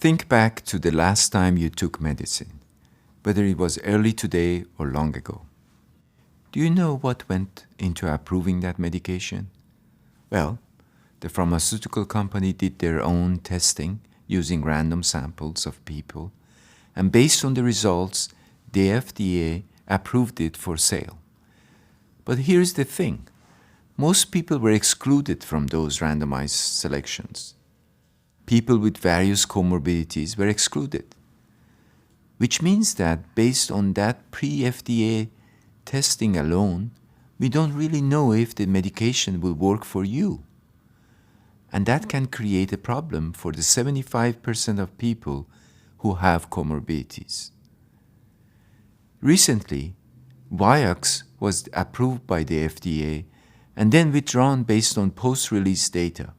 Think back to the last time you took medicine, whether it was early today or long ago. Do you know what went into approving that medication? Well, the pharmaceutical company did their own testing using random samples of people, and based on the results, the FDA approved it for sale. But here's the thing. Most people were excluded from those randomized selections. People with various comorbidities were excluded, which means that based on that pre-FDA testing alone, we don't really know if the medication will work for you. And that can create a problem for the 75% of people who have comorbidities. Recently, Vioxx was approved by the FDA and then withdrawn based on post-release data.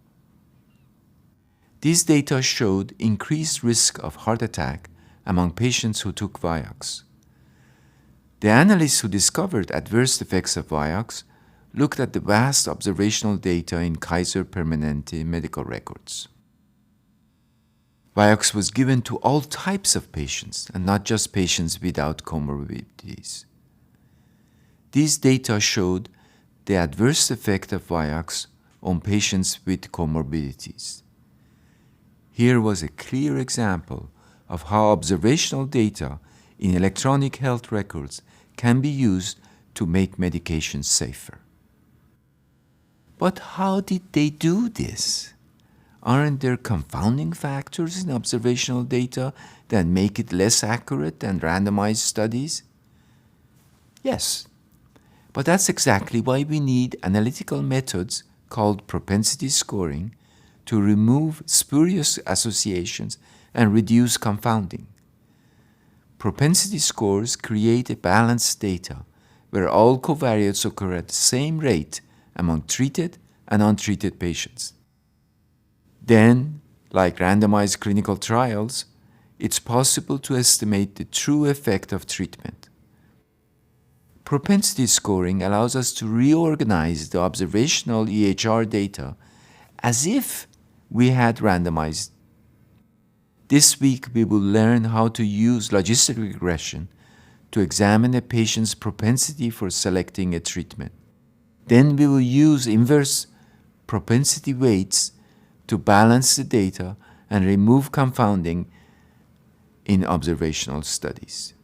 These data showed increased risk of heart attack among patients who took Vioxx. The analysts who discovered adverse effects of Vioxx looked at the vast observational data in Kaiser Permanente medical records. Vioxx was given to all types of patients and not just patients without comorbidities. These data showed the adverse effect of Vioxx on patients with comorbidities. Here was a clear example of how observational data in electronic health records can be used to make medications safer. But how did they do this? Aren't there confounding factors in observational data that make it less accurate than randomized studies? Yes, but that's exactly why we need analytical methods called propensity scoring to remove spurious associations and reduce confounding. Propensity scores create a balanced data where all covariates occur at the same rate among treated and untreated patients. Then, like randomized clinical trials, it's possible to estimate the true effect of treatment. Propensity scoring allows us to reorganize the observational EHR data as if we had randomized. This week, we will learn how to use logistic regression to examine a patient's propensity for selecting a treatment. Then we will use inverse propensity weights to balance the data and remove confounding in observational studies.